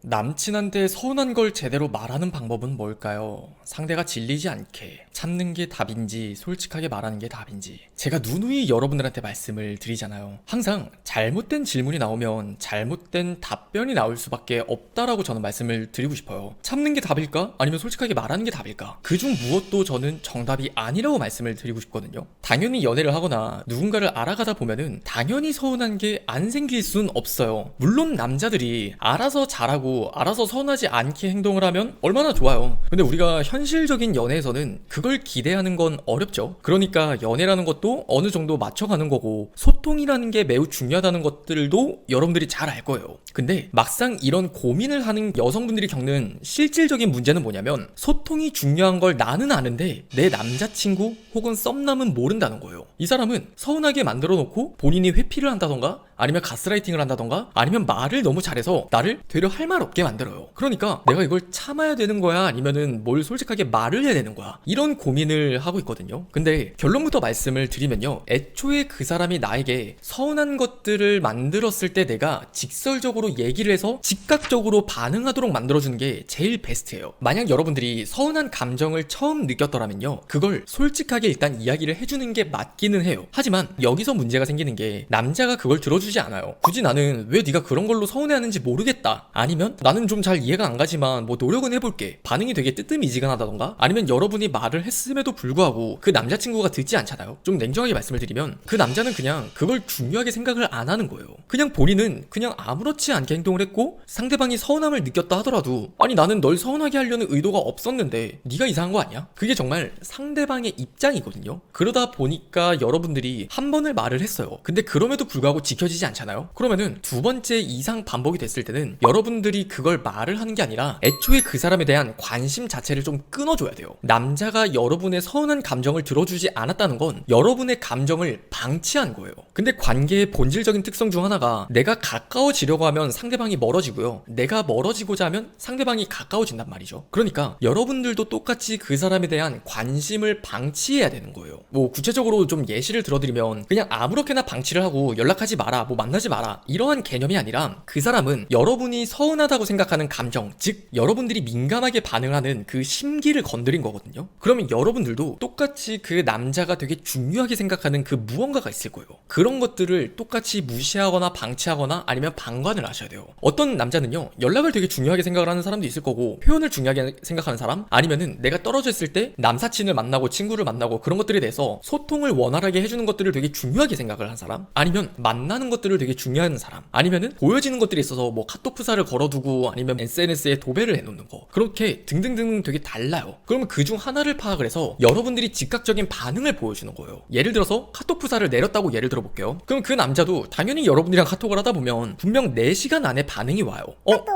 남친한테 서운한 걸 제대로 말하는 방법은 뭘까요? 상대가 질리지 않게 참는 게 답인지 솔직하게 말하는 게 답인지. 제가 누누이 여러분들한테 말씀을 드리잖아요. 항상 잘못된 질문이 나오면 잘못된 답변이 나올 수밖에 없다라고 저는 말씀을 드리고 싶어요. 참는 게 답일까? 아니면 솔직하게 말하는 게 답일까? 그중 무엇도 저는 정답이 아니라고 말씀을 드리고 싶거든요. 당연히 연애를 하거나 누군가를 알아가다 보면은 당연히 서운한 게 안 생길 순 없어요. 물론 남자들이 알아서 잘하고 알아서 서운하지 않게 행동을 하면 얼마나 좋아요. 근데 우리가 현실적인 연애에서는 그걸 기대하는 건 어렵죠. 그러니까 연애라는 것도 어느 정도 맞춰가는 거고 소통이라는 게 매우 중요하다는 것들도 여러분들이 잘 알 거예요. 근데 막상 이런 고민을 하는 여성분들이 겪는 실질적인 문제는 뭐냐면 소통이 중요한 걸 나는 아는데 내 남자친구 혹은 썸남은 모른다는 거예요. 이 사람은 서운하게 만들어 놓고 본인이 회피를 한다던가 아니면 가스라이팅을 한다던가 아니면 말을 너무 잘해서 나를 되려 할 말 없게 만들어요. 그러니까 내가 이걸 참아야 되는 거야 아니면은 뭘 솔직하게 말을 해야 되는 거야, 이런 고민을 하고 있거든요. 근데 결론부터 말씀을 드리면요, 애초에 그 사람이 나에게 서운한 것들을 만들었을 때 내가 직설적으로 얘기를 해서 즉각적으로 반응하도록 만들어주는 게 제일 베스트예요. 만약 여러분들이 서운한 감정을 처음 느꼈더라면요, 그걸 솔직하게 일단 이야기를 해주는 게 맞기는 해요. 하지만 여기서 문제가 생기는 게 남자가 그걸 들어주지 않아요. 굳이 나는 왜 네가 그런 걸로 서운해하는지 모르겠다, 아니면 나는 좀 잘 이해가 안 가지만 뭐 노력은 해볼게, 반응이 되게 뜨뜻미지근하다던가, 아니면 여러분이 말을 했음에도 불구하고 그 남자친구가 듣지 않잖아요. 좀 냉정하게 말씀을 드리면 그 남자는 그냥 그걸 중요하게 생각을 안 하는 거예요. 그냥 본인은 그냥 아무렇지 않게 행동을 했고 상대방이 서운함을 느꼈다 하더라도 아니 나는 널 서운하게 하려는 의도가 없었는데 네가 이상한 거 아니야? 그게 정말 상대방의 입장이거든요. 그러다 보니까 여러분들이 한 번을 말을 했어요. 근데 그럼에도 불구하고 지켜지지 않잖아요. 그러면은 두 번째 이상 반복이 됐을 때는 여러분들이 그걸 말을 하는 게 아니라 애초에 그 사람에 대한 관심 자체를 좀 끊어줘야 돼요. 남자가 여러분의 서운한 감정을 들어주지 않았다는 건 여러분의 감정을 방치한 거예요. 근데 관계의 본질적인 특성 중 하나가 내가 가까워지려고 하면 상대방이 멀어지고요, 내가 멀어지고자 하면 상대방이 가까워진단 말이죠. 그러니까 여러분들도 똑같이 그 사람에 대한 관심을 방치해야 되는 거예요. 뭐 구체적으로 좀 예시를 들어드리면 그냥 아무렇게나 방치를 하고 연락하지 마라, 뭐 만나지 마라, 이러한 개념이 아니라 그 사람은 여러분이 서운하다고 생각하는 감정, 즉 여러분들이 민감하게 반응하는 그 심기를 건드린 거거든요. 그러면 여러분들도 똑같이 그 남자가 되게 중요하게 생각하는 그 무언가가 있을 거예요. 그런 것들을 똑같이 무시하거나 방치하거나 아니면 방관을 하셔야 돼요. 어떤 남자는요, 연락을 되게 중요하게 생각을 하는 사람도 있을 거고 표현을 중요하게 생각하는 사람, 아니면은 내가 떨어져 있을 때 남사친을 만나고 친구를 만나고 그런 것들에 대해서 소통을 원활하게 해주는 것들을 되게 중요하게 생각을 하는 사람, 아니면 만나는 것들을 되게 중요한 사람, 아니면은 보여지는 것들이 있어서 뭐 카톡 프사를 걸어두고 아니면 SNS에 도배를 해놓는 거, 그렇게 등등등 되게 달라요. 그러면 그 중 하나를 파악을 해서 여러분들이 즉각적인 반응을 보여주는 거예요. 예를 들어서 카톡 프사를 내렸다고 예를 들어볼게요. 그럼 그 남자도 당연히 여러분들이랑 카톡을 하다 보면 분명 4시간 안에 반응이 와요.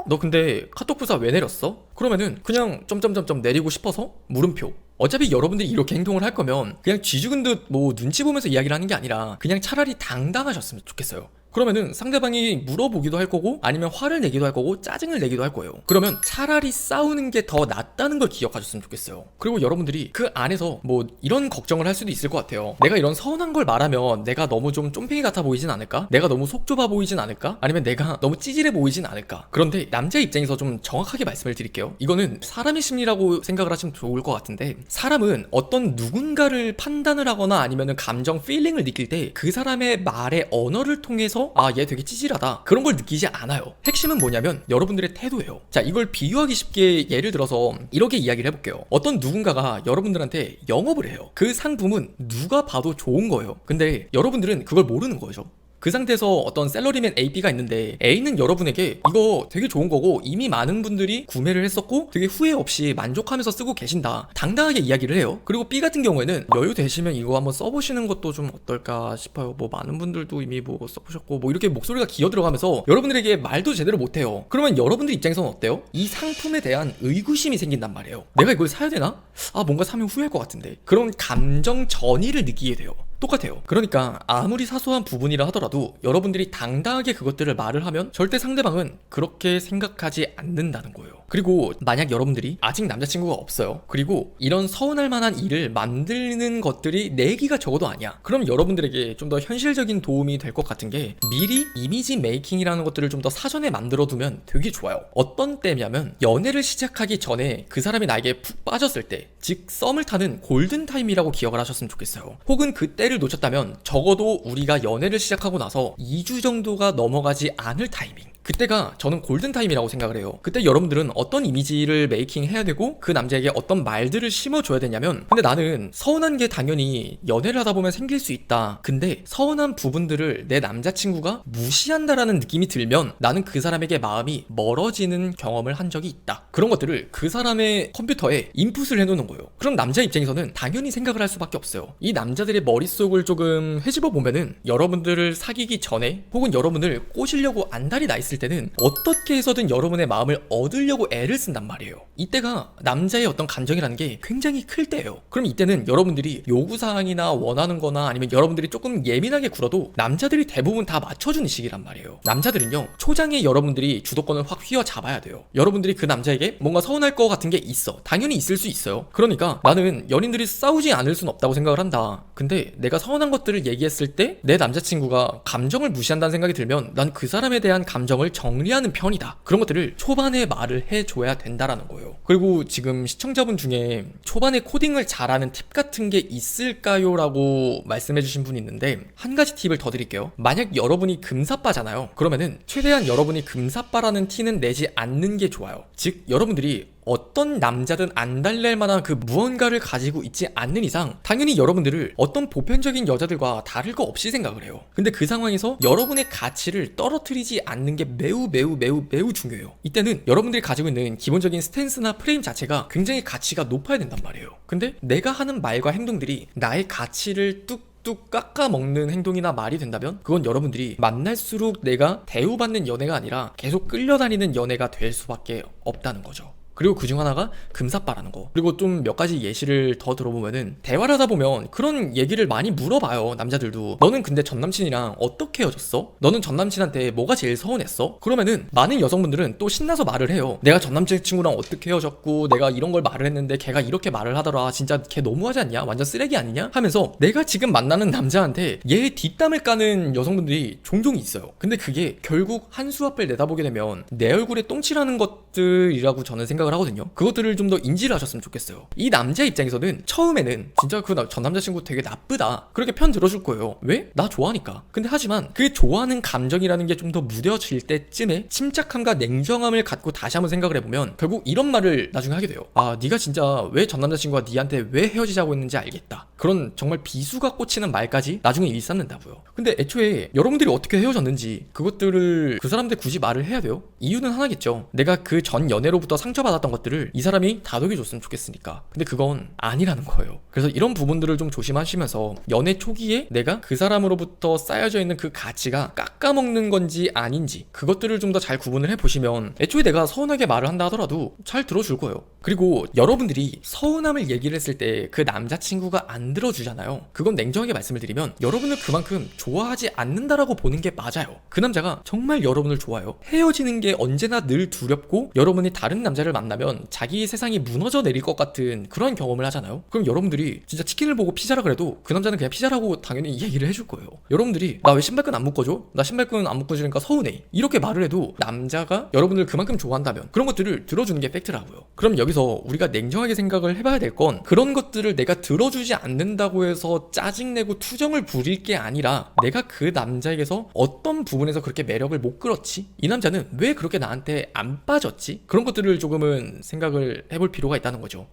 너 근데 카톡 프사 왜 내렸어? 그러면은 그냥 점점점점 내리고 싶어서 물음표. 어차피 여러분들이 이렇게 행동을 할 거면 그냥 쥐죽은 듯 뭐 눈치 보면서 이야기를 하는 게 아니라 그냥 차라리 당당하셨으면 좋겠어요. 그러면은 상대방이 물어보기도 할 거고 아니면 화를 내기도 할 거고 짜증을 내기도 할 거예요. 그러면 차라리 싸우는 게 더 낫다는 걸 기억하셨으면 좋겠어요. 그리고 여러분들이 그 안에서 뭐 이런 걱정을 할 수도 있을 것 같아요. 내가 이런 서운한 걸 말하면 내가 너무 좀 쫌팽이 같아 보이진 않을까? 내가 너무 속 좁아 보이진 않을까? 아니면 내가 너무 찌질해 보이진 않을까? 그런데 남자 입장에서 좀 정확하게 말씀을 드릴게요. 이거는 사람의 심리라고 생각을 하시면 좋을 것 같은데, 사람은 어떤 누군가를 판단을 하거나 아니면 감정, 필링을 느낄 때 그 사람의 말의 언어를 통해서 얘 되게 찌질하다, 그런 걸 느끼지 않아요. 핵심은 뭐냐면 여러분들의 태도예요. 자, 이걸 비유하기 쉽게 예를 들어서 이렇게 이야기를 해볼게요. 어떤 누군가가 여러분들한테 영업을 해요. 그 상품은 누가 봐도 좋은 거예요. 근데 여러분들은 그걸 모르는 거죠. 그 상태에서 어떤 셀러리맨 A, B가 있는데 A는 여러분에게 이거 되게 좋은 거고 이미 많은 분들이 구매를 했었고 되게 후회 없이 만족하면서 쓰고 계신다, 당당하게 이야기를 해요. 그리고 B 같은 경우에는 여유 되시면 이거 한번 써보시는 것도 좀 어떨까 싶어요. 뭐 많은 분들도 이미 뭐 써보셨고 뭐 이렇게 목소리가 기어 들어가면서 여러분들에게 말도 제대로 못해요. 그러면 여러분들 입장에서는 어때요? 이 상품에 대한 의구심이 생긴단 말이에요. 내가 이걸 사야 되나? 뭔가 사면 후회할 것 같은데. 그런 감정 전이를 느끼게 돼요. 똑같아요. 그러니까 아무리 사소한 부분이라 하더라도 여러분들이 당당하게 그것들을 말을 하면 절대 상대방은 그렇게 생각하지 않는다는 거예요. 그리고 만약 여러분들이 아직 남자친구가 없어요. 그리고 이런 서운할 만한 일을 만드는 것들이 내기가 적어도 아니야. 그럼 여러분들에게 좀 더 현실적인 도움이 될 것 같은 게 미리 이미지 메이킹이라는 것들을 좀 더 사전에 만들어 두면 되게 좋아요. 어떤 때냐면 연애를 시작하기 전에 그 사람이 나에게 푹 빠졌을 때, 즉 썸을 타는 골든타임이라고 기억을 하셨으면 좋겠어요. 혹은 그 때를 놓쳤다면 적어도 우리가 연애를 시작하고 나서 2주 정도가 넘어가지 않을 타이밍, 그때가 저는 골든타임이라고 생각을 해요. 그때 여러분들은 어떤 이미지를 메이킹 해야 되고 그 남자에게 어떤 말들을 심어줘야 되냐면, 근데 나는 서운한 게 당연히 연애를 하다 보면 생길 수 있다. 근데 서운한 부분들을 내 남자친구가 무시한다라는 느낌이 들면 나는 그 사람에게 마음이 멀어지는 경험을 한 적이 있다. 그런 것들을 그 사람의 컴퓨터에 인풋을 해놓는 거예요. 그럼 남자 입장에서는 당연히 생각을 할 수밖에 없어요. 이 남자들의 머릿속을 조금 헤집어 보면은 여러분들을 사귀기 전에 혹은 여러분을 꼬시려고 안달이 나 있을 때는 어떻게 해서든 여러분의 마음을 얻으려고 애를 쓴단 말이에요. 이때가 남자의 어떤 감정이라는 게 굉장히 클 때예요. 그럼 이때는 여러분들이 요구사항이나 원하는 거나 아니면 여러분들이 조금 예민하게 굴어도 남자들이 대부분 다 맞춰주는 시기란 말이에요. 남자들은요, 초장에 여러분들이 주도권을 확 휘어잡아야 돼요. 여러분들이 그 남자에게 뭔가 서운할 거 같은 게 있어. 당연히 있을 수 있어요. 그러니까 나는 연인들이 싸우지 않을 순 없다고 생각을 한다. 근데 내가 서운한 것들을 얘기했을 때 내 남자친구가 감정을 무시한다는 생각이 들면 난 그 사람에 대한 감정을 정리하는 편이다. 그런 것들을 초반에 말을 해줘야 된다라는 거예요. 그리고 지금 시청자분 중에 초반에 코딩을 잘하는 팁 같은 게 있을까요? 라고 말씀해주신 분이 있는데, 한 가지 팁을 더 드릴게요. 만약 여러분이 금사빠잖아요. 그러면은 최대한 여러분이 금사빠라는 티는 내지 않는 게 좋아요. 즉 여러분들이 어떤 남자든 안 달랠 만한 그 무언가를 가지고 있지 않는 이상 당연히 여러분들을 어떤 보편적인 여자들과 다를 거 없이 생각을 해요. 근데 그 상황에서 여러분의 가치를 떨어뜨리지 않는 게 매우 중요해요. 이때는 여러분들이 가지고 있는 기본적인 스탠스나 프레임 자체가 굉장히 가치가 높아야 된단 말이에요. 근데 내가 하는 말과 행동들이 나의 가치를 뚝 깎아먹는 행동이나 말이 된다면 그건 여러분들이 만날수록 내가 대우받는 연애가 아니라 계속 끌려다니는 연애가 될 수밖에 없다는 거죠. 그리고 그중 하나가 금사빠라는 거. 그리고 좀 몇 가지 예시를 더 들어보면은, 대화를 하다 보면 그런 얘기를 많이 물어봐요. 남자들도. 너는 근데 전남친이랑 어떻게 헤어졌어? 너는 전남친한테 뭐가 제일 서운했어? 그러면은 많은 여성분들은 또 신나서 말을 해요. 내가 전남친 친구랑 어떻게 헤어졌고 내가 이런 걸 말을 했는데 걔가 이렇게 말을 하더라. 진짜 걔 너무하지 않냐? 완전 쓰레기 아니냐? 하면서 내가 지금 만나는 남자한테 얘 뒷담을 까는 여성분들이 종종 있어요. 근데 그게 결국 한 수 앞을 내다보게 되면 내 얼굴에 똥칠하는 것들이라고 저는 생각을 하거든요. 그것들을 좀 더 인지를 하셨으면 좋겠어요. 이 남자 입장에서는 처음에는 진짜 그 전 남자친구 되게 나쁘다 그렇게 편 들어줄 거예요. 왜? 나 좋아하니까. 근데 하지만 그 좋아하는 감정이라는 게 좀 더 무뎌질 때쯤에 침착함과 냉정함을 갖고 다시 한번 생각을 해보면 결국 이런 말을 나중에 하게 돼요. 아, 네가 진짜 왜 전 남자친구가 네한테 왜 헤어지자고 했는지 알겠다. 그런 정말 비수가 꽂히는 말까지 나중에 일삼는다고요. 근데 애초에 여러분들이 어떻게 헤어졌는지 그것들을 그 사람한테 굳이 말을 해야 돼요? 이유는 하나겠죠. 내가 그 전 연애로부터 상처받았던 것들을 이 사람이 다독여줬으면 좋겠으니까. 근데 그건 아니라는 거예요. 그래서 이런 부분들을 좀 조심하시면서 연애 초기에 내가 그 사람으로부터 쌓여져 있는 그 가치가 깎아먹는 건지 아닌지 그것들을 좀 더 잘 구분을 해보시면 애초에 내가 서운하게 말을 한다 하더라도 잘 들어줄 거예요. 그리고 여러분들이 서운함을 얘기를 했을 때 그 남자친구가 안 들어주잖아요. 그건 냉정하게 말씀을 드리면 여러분을 그만큼 좋아하지 않는다라고 보는 게 맞아요. 그 남자가 정말 여러분을 좋아해요. 헤어지는 게 언제나 늘 두렵고 여러분이 다른 남자를 만나면 자기 세상이 무너져 내릴 것 같은 그런 경험을 하잖아요. 그럼 여러분들이 진짜 치킨을 보고 피자라 그래도 그 남자는 그냥 피자라고 당연히 얘기를 해줄 거예요. 여러분들이 나 왜 신발끈 안 묶어줘? 나 신발끈 안 묶어주니까 서운해. 이렇게 말을 해도 남자가 여러분을 그만큼 좋아한다면 그런 것들을 들어주는 게 팩트라고요. 그럼 여기서 우리가 냉정하게 생각을 해봐야 될 건 그런 것들을 내가 들어주지 않는다고 해서 짜증내고 투정을 부릴 게 아니라 내가 그 남자에게서 어떤 부분에서 그렇게 매력을 못 끌었지? 이 남자는 왜 그렇게 나한테 안 빠졌지? 그런 것들을 조금은 생각을 해볼 필요가 있다는 거죠.